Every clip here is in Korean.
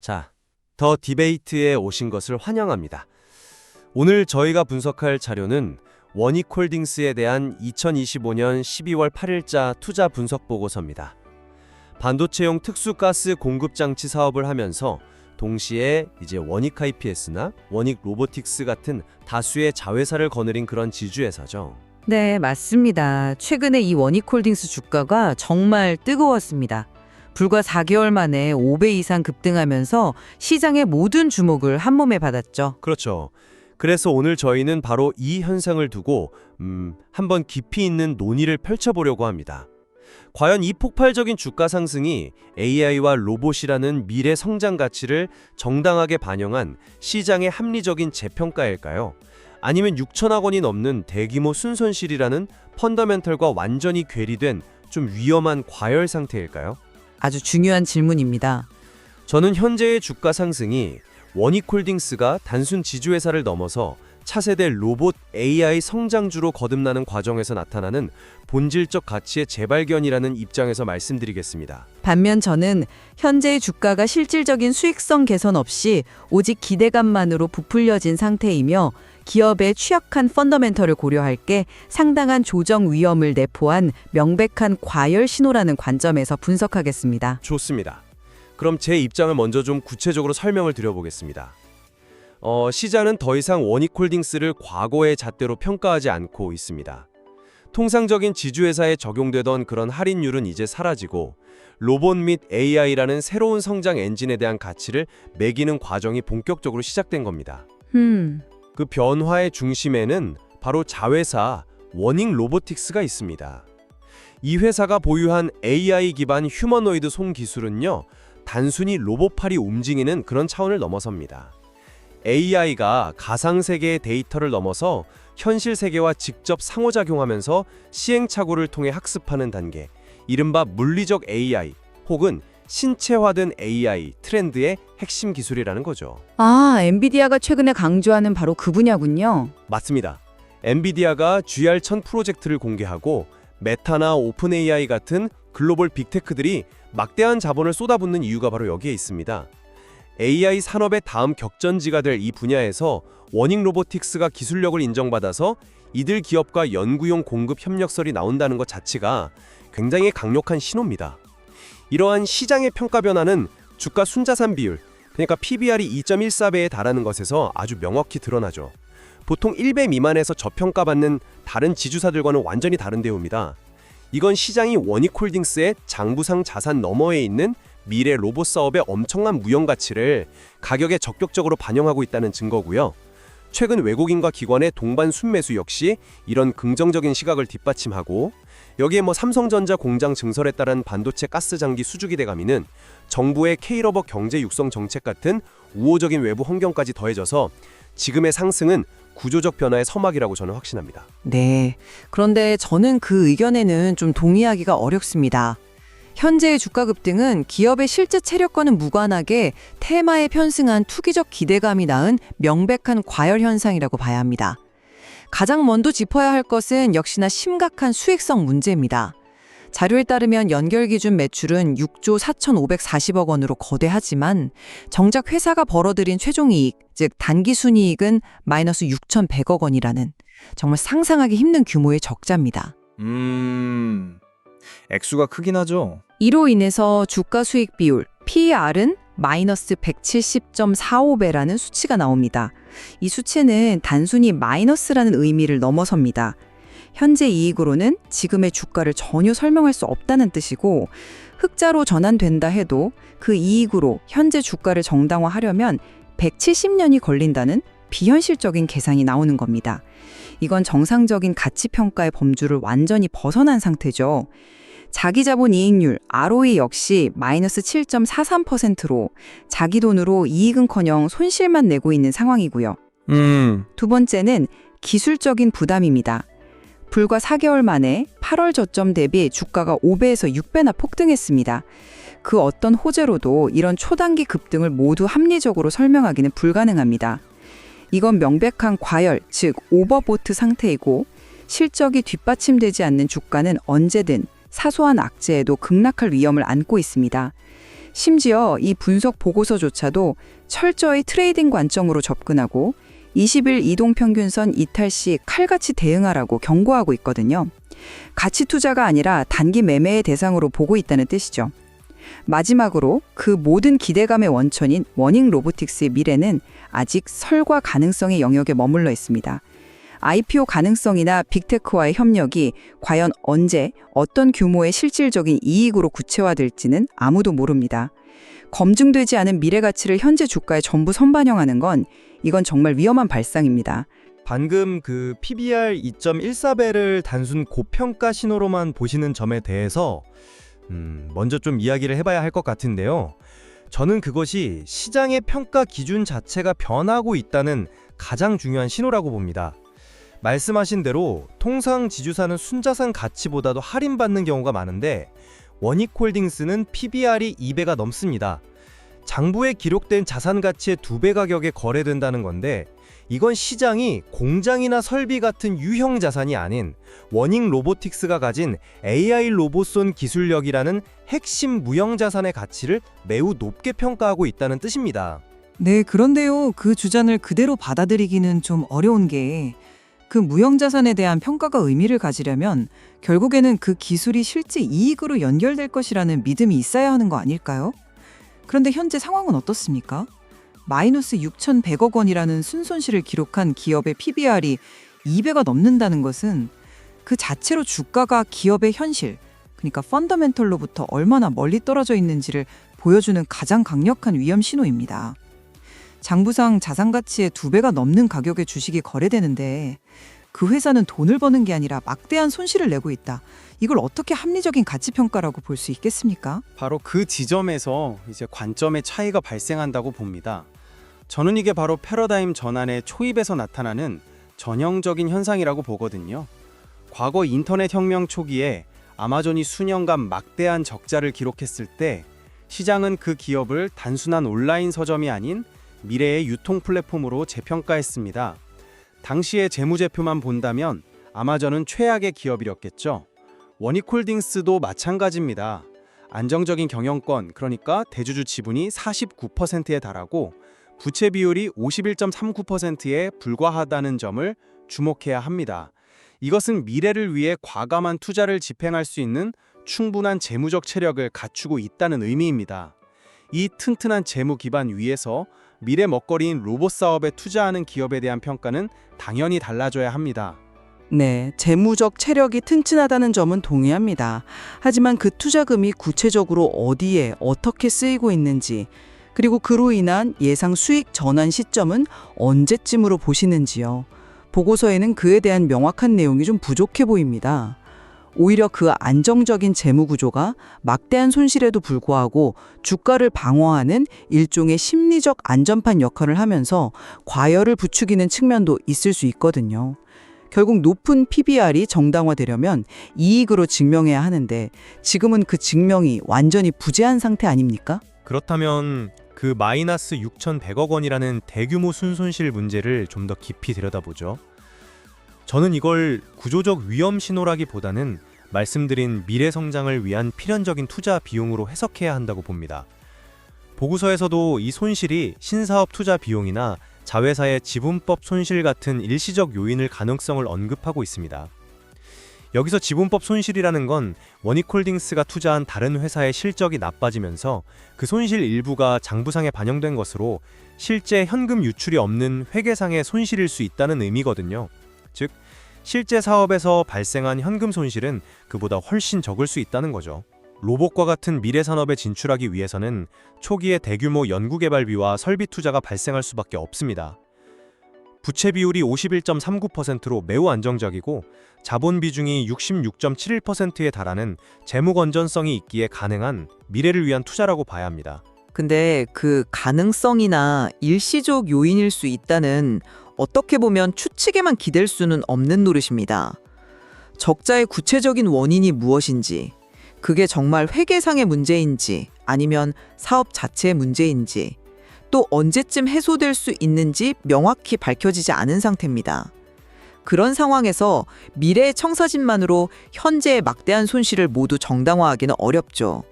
자, 더 디베이트에 오신 것을 환영합니다. 오늘 저희가 분석할 자료는 원익홀딩스에 대한 2025년 12월 8일자 투자 분석 보고서입니다. 반도체용 특수가스 공급장치 사업을 하면서 동시에 이제 원익 IPS나 원익 로보틱스 같은 다수의 자회사를 거느린 그런 지주회사죠. 네, 맞습니다. 최근에 이 원익홀딩스 주가가 정말 뜨거웠습니다. 불과 4개월 만에 5배 이상 급등하면서 시장의 모든 주목을 한몸에 받았죠. 그렇죠. 그래서 오늘 저희는 바로 이 현상을 두고 한번 깊이 있는 논의를 펼쳐보려고 합니다. 과연 이 폭발적인 주가 상승이 AI와 로봇이라는 미래 성장 가치를 정당하게 반영한 시장의 합리적인 재평가일까요? 아니면 6천억 원이 넘는 대규모 순손실이라는 펀더멘털과 완전히 괴리된 좀 위험한 과열 상태일까요? 아주 중요한 질문입니다. 저는 현재의 주가 상승이 원익홀딩스가 단순 지주회사를 넘어서 차세대 로봇 AI 성장주로 거듭나는 과정에서 나타나는 본질적 가치의 재발견이라는 입장에서 말씀드리겠습니다. 반면 저는 현재의 주가가 실질적인 수익성 개선 없이 오직 기대감만으로 부풀려진 상태이며 기업의 취약한 펀더멘털을 고려할 게 상당한 조정 위험을 내포한 명백한 과열 신호라는 관점에서 분석하겠습니다. 좋습니다. 그럼 제 입장을 먼저 좀 구체적으로 설명을 드려보겠습니다. 시장은 더 이상 원익홀딩스를 과거의 잣대로 평가하지 않고 있습니다. 통상적인 지주회사에 적용되던 그런 할인율은 이제 사라지고 로봇 및 AI라는 새로운 성장 엔진에 대한 가치를 매기는 과정이 본격적으로 시작된 겁니다. 그 변화의 중심에는 바로 자회사 원익 로보틱스가 있습니다. 이 회사가 보유한 AI 기반 휴머노이드 손 기술은요, 단순히 로봇팔이 움직이는 그런 차원을 넘어섭니다. AI가 가상세계의 데이터를 넘어서 현실 세계와 직접 상호작용하면서 시행착오를 통해 학습하는 단계, 이른바 물리적 AI 혹은 신체화된 AI 트렌드의 핵심 기술이라는 거죠. 아, 엔비디아가 최근에 강조하는 바로 그 분야군요. 맞습니다. 엔비디아가 GR1000 프로젝트를 공개하고 메타나 오픈 AI 같은 글로벌 빅테크들이 막대한 자본을 쏟아붓는 이유가 바로 여기에 있습니다. AI 산업의 다음 격전지가 될 이 분야에서 원익 로보틱스가 기술력을 인정받아서 이들 기업과 연구용 공급 협력설이 나온다는 것 자체가 굉장히 강력한 신호입니다. 이러한 시장의 평가 변화는 주가 순자산 비율, 그러니까 PBR이 2.14배에 달하는 것에서 아주 명확히 드러나죠. 보통 1배 미만에서 저평가받는 다른 지주사들과는 완전히 다른 대우입니다. 이건 시장이 원익홀딩스의 장부상 자산 너머에 있는 미래 로봇 사업의 엄청난 무형 가치를 가격에 적극적으로 반영하고 있다는 증거고요. 최근 외국인과 기관의 동반 순매수 역시 이런 긍정적인 시각을 뒷받침하고, 여기에 삼성전자 공장 증설에 따른 반도체 가스 장기 수주 기대감이는 정부의 K러버 경제 육성 정책 같은 우호적인 외부 환경까지 더해져서 지금의 상승은 구조적 변화의 서막이라고 저는 확신합니다. 네, 그런데 저는 그 의견에는 좀 동의하기가 어렵습니다. 현재의 주가 급등은 기업의 실제 체력과는 무관하게 테마에 편승한 투기적 기대감이 낳은 명백한 과열 현상이라고 봐야 합니다. 가장 먼저 짚어야 할 것은 역시나 심각한 수익성 문제입니다. 자료에 따르면 연결 기준 매출은 6조 4,540억 원으로 거대하지만 정작 회사가 벌어들인 최종 이익, 즉 단기 순이익은 마이너스 6,100억 원이라는 정말 상상하기 힘든 규모의 적자입니다. 액수가 크긴 하죠. 이로 인해서 주가 수익 비율, PER은 마이너스 170.45배라는 수치가 나옵니다. 이 수치는 단순히 마이너스라는 의미를 넘어섭니다. 현재 이익으로는 지금의 주가를 전혀 설명할 수 없다는 뜻이고, 흑자로 전환된다 해도 그 이익으로 현재 주가를 정당화하려면 170년이 걸린다는 비현실적인 계산이 나오는 겁니다. 이건 정상적인 가치평가의 범주를 완전히 벗어난 상태죠. 자기자본 이익률, ROE 역시 마이너스 7.43%로 자기 돈으로 이익은커녕 손실만 내고 있는 상황이고요. 두 번째는 기술적인 부담입니다. 불과 4개월 만에 8월 저점 대비 주가가 5배에서 6배나 폭등했습니다. 그 어떤 호재로도 이런 초단기 급등을 모두 합리적으로 설명하기는 불가능합니다. 이건 명백한 과열, 즉 오버보트 상태이고, 실적이 뒷받침되지 않는 주가는 언제든 사소한 악재에도 급락할 위험을 안고 있습니다. 심지어 이 분석 보고서조차도 철저히 트레이딩 관점으로 접근하고 20일 이동평균선 이탈 시 칼같이 대응하라고 경고하고 있거든요. 가치 투자가 아니라 단기 매매의 대상으로 보고 있다는 뜻이죠. 마지막으로 그 모든 기대감의 원천인 워닝 로보틱스의 미래는 아직 설과 가능성의 영역에 머물러 있습니다. IPO 가능성이나 빅테크와의 협력이 과연 언제 어떤 규모의 실질적인 이익으로 구체화될지는 아무도 모릅니다. 검증되지 않은 미래 가치를 현재 주가에 전부 선반영하는 건 이건 정말 위험한 발상입니다. 방금 그 PBR 2.14배를 단순 고평가 신호로만 보시는 점에 대해서 먼저 좀 이야기를 해봐야 할 것 같은데요. 저는 그것이 시장의 평가 기준 자체가 변하고 있다는 가장 중요한 신호라고 봅니다. 말씀하신 대로 통상 지주사는 순자산 가치보다도 할인받는 경우가 많은데 원익홀딩스는 PBR이 2배가 넘습니다. 장부에 기록된 자산 가치의 2배 가격에 거래된다는 건데 이건 시장이 공장이나 설비 같은 유형 자산이 아닌 워닝 로보틱스가 가진 AI 로봇손 기술력이라는 핵심 무형 자산의 가치를 매우 높게 평가하고 있다는 뜻입니다. 네, 그런데요. 그 주장을 그대로 받아들이기는 좀 어려운 게 그 무형 자산에 대한 평가가 의미를 가지려면 결국에는 그 기술이 실제 이익으로 연결될 것이라는 믿음이 있어야 하는 거 아닐까요? 그런데 현재 상황은 어떻습니까? 마이너스 6,100억 원이라는 순손실을 기록한 기업의 PBR이 2배가 넘는다는 것은 그 자체로 주가가 기업의 현실, 그러니까 펀더멘털로부터 얼마나 멀리 떨어져 있는지를 보여주는 가장 강력한 위험 신호입니다. 장부상 자산 가치의 2배가 넘는 가격의 주식이 거래되는데 그 회사는 돈을 버는 게 아니라 막대한 손실을 내고 있다. 이걸 어떻게 합리적인 가치 평가라고 볼 수 있겠습니까? 바로 그 지점에서 이제 관점의 차이가 발생한다고 봅니다. 저는 이게 바로 패러다임 전환의 초입에서 나타나는 전형적인 현상이라고 보거든요. 과거 인터넷 혁명 초기에 아마존이 수년간 막대한 적자를 기록했을 때 시장은 그 기업을 단순한 온라인 서점이 아닌 미래의 유통 플랫폼으로 재평가했습니다. 당시의 재무제표만 본다면 아마존은 최악의 기업이었겠죠. 원익홀딩스도 마찬가지입니다. 안정적인 경영권, 그러니까 대주주 지분이 49%에 달하고 부채 비율이 51.39%에 불과하다는 점을 주목해야 합니다. 이것은 미래를 위해 과감한 투자를 집행할 수 있는 충분한 재무적 체력을 갖추고 있다는 의미입니다. 이 튼튼한 재무 기반 위에서 미래 먹거리인 로봇 사업에 투자하는 기업에 대한 평가는 당연히 달라져야 합니다. 네, 재무적 체력이 튼튼하다는 점은 동의합니다. 하지만 그 투자금이 구체적으로 어디에 어떻게 쓰이고 있는지, 그리고 그로 인한 예상 수익 전환 시점은 언제쯤으로 보시는지요. 보고서에는 그에 대한 명확한 내용이 좀 부족해 보입니다. 오히려 그 안정적인 재무 구조가 막대한 손실에도 불구하고 주가를 방어하는 일종의 심리적 안전판 역할을 하면서 과열을 부추기는 측면도 있을 수 있거든요. 결국 높은 PBR이 정당화되려면 이익으로 증명해야 하는데 지금은 그 증명이 완전히 부재한 상태 아닙니까? 그렇다면 그 마이너스 6,100억 원이라는 대규모 순손실 문제를 좀 더 깊이 들여다보죠. 저는 이걸 구조적 위험 신호라기보다는 말씀드린 미래 성장을 위한 필연적인 투자 비용으로 해석해야 한다고 봅니다. 보고서에서도 이 손실이 신사업 투자 비용이나 자회사의 지분법 손실 같은 일시적 요인을 가능성을 언급하고 있습니다. 여기서 지분법 손실이라는 건 원익홀딩스가 투자한 다른 회사의 실적이 나빠지면서 그 손실 일부가 장부상에 반영된 것으로 실제 현금 유출이 없는 회계상의 손실일 수 있다는 의미거든요. 즉, 실제 사업에서 발생한 현금 손실은 그보다 훨씬 적을 수 있다는 거죠. 로봇과 같은 미래 산업에 진출하기 위해서는 초기에 대규모 연구개발비와 설비 투자가 발생할 수밖에 없습니다. 부채 비율이 51.39%로 매우 안정적이고 자본 비중이 66.71%에 달하는 재무 건전성이 있기에 가능한 미래를 위한 투자라고 봐야 합니다. 근데 그 가능성이나 일시적 요인일 수 있다는 어떻게 보면 추측에만 기댈 수는 없는 노릇입니다. 적자의 구체적인 원인이 무엇인지, 그게 정말 회계상의 문제인지 아니면 사업 자체의 문제인지, 또 언제쯤 해소될 수 있는지 명확히 밝혀지지 않은 상태입니다. 그런 상황에서 미래의 청사진만으로 현재의 막대한 손실을 모두 정당화하기는 어렵죠.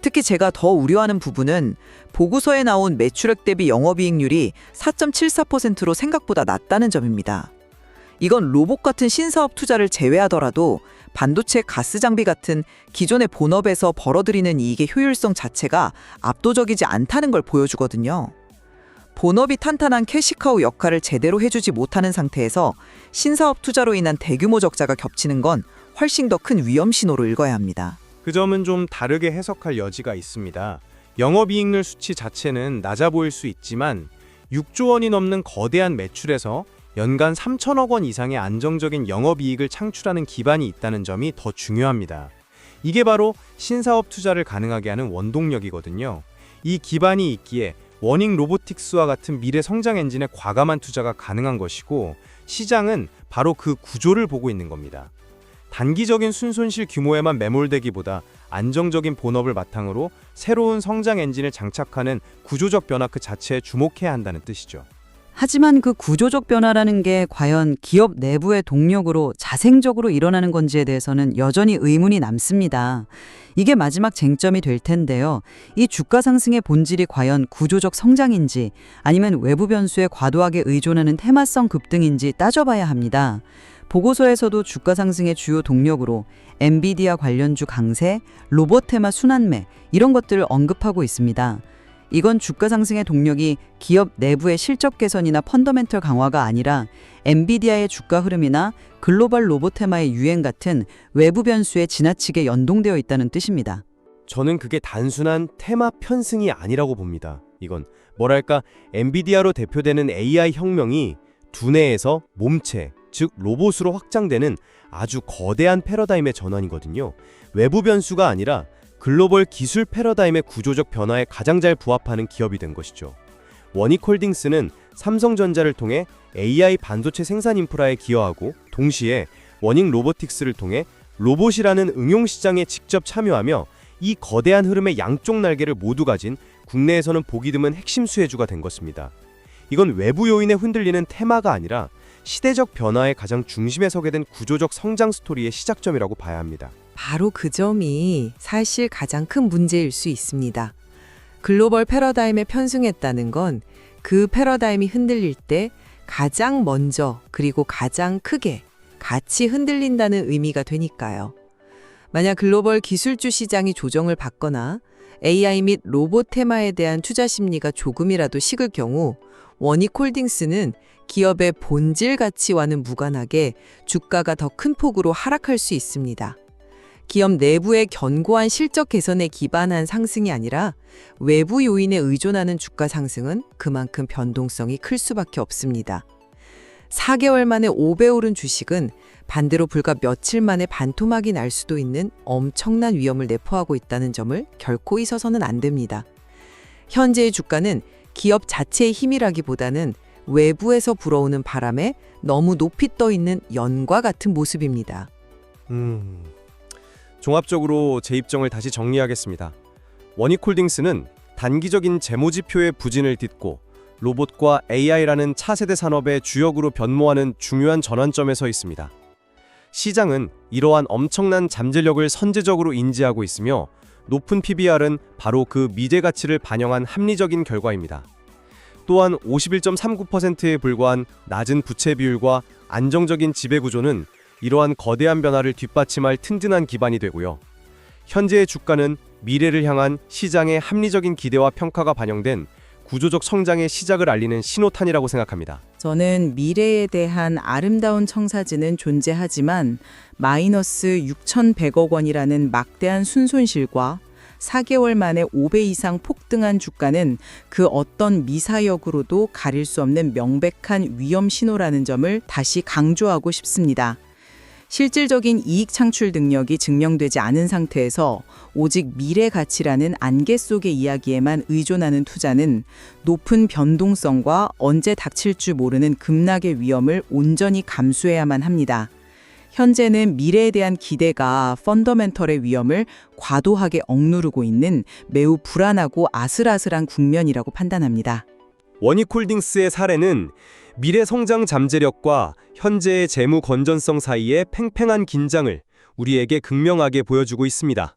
특히 제가 더 우려하는 부분은 보고서에 나온 매출액 대비 영업이익률이 4.74%로 생각보다 낮다는 점입니다. 이건 로봇 같은 신사업 투자를 제외하더라도 반도체 가스 장비 같은 기존의 본업에서 벌어들이는 이익의 효율성 자체가 압도적이지 않다는 걸 보여주거든요. 본업이 탄탄한 캐시카우 역할을 제대로 해주지 못하는 상태에서 신사업 투자로 인한 대규모 적자가 겹치는 건 훨씬 더 큰 위험 신호로 읽어야 합니다. 그 점은 좀 다르게 해석할 여지가 있습니다. 영업이익률 수치 자체는 낮아 보일 수 있지만 6조 원이 넘는 거대한 매출에서 연간 3천억 원 이상의 안정적인 영업이익을 창출하는 기반이 있다는 점이 더 중요합니다. 이게 바로 신사업 투자를 가능하게 하는 원동력이거든요. 이 기반이 있기에 워닝 로보틱스와 같은 미래 성장 엔진에 과감한 투자가 가능한 것이고 시장은 바로 그 구조를 보고 있는 겁니다. 단기적인 순손실 규모에만 매몰되기보다 안정적인 본업을 바탕으로 새로운 성장 엔진을 장착하는 구조적 변화 그 자체에 주목해야 한다는 뜻이죠. 하지만 그 구조적 변화라는 게 과연 기업 내부의 동력으로 자생적으로 일어나는 건지에 대해서는 여전히 의문이 남습니다. 이게 마지막 쟁점이 될 텐데요. 이 주가 상승의 본질이 과연 구조적 성장인지 아니면 외부 변수에 과도하게 의존하는 테마성 급등인지 따져봐야 합니다. 보고서에서도 주가 상승의 주요 동력으로 엔비디아 관련주 강세, 로봇 테마 순환매 이런 것들을 언급하고 있습니다. 이건 주가 상승의 동력이 기업 내부의 실적 개선이나 펀더멘털 강화가 아니라 엔비디아의 주가 흐름이나 글로벌 로봇 테마의 유행 같은 외부 변수에 지나치게 연동되어 있다는 뜻입니다. 저는 그게 단순한 테마 편승이 아니라고 봅니다. 이건 뭐랄까 엔비디아로 대표되는 AI 혁명이 두뇌에서 몸체, 즉 로봇으로 확장되는 아주 거대한 패러다임의 전환이거든요. 외부 변수가 아니라 글로벌 기술 패러다임의 구조적 변화에 가장 잘 부합하는 기업이 된 것이죠. 원익홀딩스는 삼성전자를 통해 AI 반도체 생산 인프라에 기여하고 동시에 워닝 로보틱스를 통해 로봇이라는 응용 시장에 직접 참여하며 이 거대한 흐름의 양쪽 날개를 모두 가진 국내에서는 보기 드문 핵심 수혜주가 된 것입니다. 이건 외부 요인에 흔들리는 테마가 아니라 시대적 변화의 가장 중심에 서게 된 구조적 성장 스토리의 시작점이라고 봐야 합니다. 바로 그 점이 사실 가장 큰 문제일 수 있습니다. 글로벌 패러다임에 편승했다는 건 그 패러다임이 흔들릴 때 가장 먼저 그리고 가장 크게 같이 흔들린다는 의미가 되니까요. 만약 글로벌 기술주 시장이 조정을 받거나 AI 및 로봇 테마에 대한 투자 심리가 조금이라도 식을 경우 원익홀딩스는 기업의 본질 가치와는 무관하게 주가가 더 큰 폭으로 하락할 수 있습니다. 기업 내부의 견고한 실적 개선에 기반한 상승이 아니라 외부 요인에 의존하는 주가 상승은 그만큼 변동성이 클 수밖에 없습니다. 4개월 만에 5배 오른 주식은 반대로 불과 며칠 만에 반토막이 날 수도 있는 엄청난 위험을 내포하고 있다는 점을 결코 잊어서는 안 됩니다. 현재의 주가는 기업 자체의 힘이라기보다는 외부에서 불어오는 바람에 너무 높이 떠 있는 연과 같은 모습입니다. 종합적으로 제 입장을 다시 정리하겠습니다. 원익홀딩스는 단기적인 재무지표의 부진을 딛고 로봇과 AI라는 차세대 산업의 주역으로 변모하는 중요한 전환점에 서 있습니다. 시장은 이러한 엄청난 잠재력을 선제적으로 인지하고 있으며 높은 PBR은 바로 그 미래 가치를 반영한 합리적인 결과입니다. 또한 51.39%에 불과한 낮은 부채 비율과 안정적인 지배구조는 이러한 거대한 변화를 뒷받침할 튼튼한 기반이 되고요. 현재의 주가는 미래를 향한 시장의 합리적인 기대와 평가가 반영된 구조적 성장의 시작을 알리는 신호탄이라고 생각합니다. 저는 미래에 대한 아름다운 청사진은 존재하지만 마이너스 6,100억 원이라는 막대한 순손실과 4개월 만에 5배 이상 폭등한 주가는 그 어떤 미사역으로도 가릴 수 없는 명백한 위험 신호라는 점을 다시 강조하고 싶습니다. 실질적인 이익 창출 능력이 증명되지 않은 상태에서 오직 미래 가치라는 안개 속의 이야기에만 의존하는 투자는 높은 변동성과 언제 닥칠 줄 모르는 급락의 위험을 온전히 감수해야만 합니다. 현재는 미래에 대한 기대가 펀더멘털의 위험을 과도하게 억누르고 있는 매우 불안하고 아슬아슬한 국면이라고 판단합니다. 원익홀딩스의 사례는 미래 성장 잠재력과 현재의 재무 건전성 사이의 팽팽한 긴장을 우리에게 극명하게 보여주고 있습니다.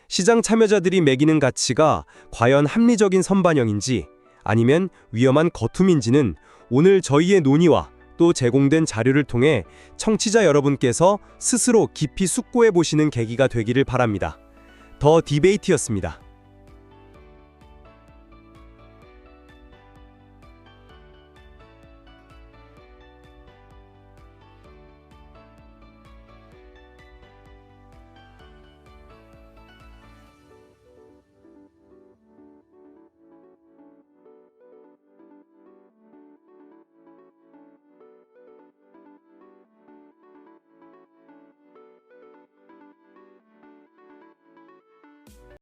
시장 참여자들이 매기는 가치가 과연 합리적인 선반영인지 아니면 위험한 거툼인지는 오늘 저희의 논의와 또 제공된 자료를 통해 청취자 여러분께서 스스로 깊이 숙고해 보시는 계기가 되기를 바랍니다. 더 디베이트였습니다.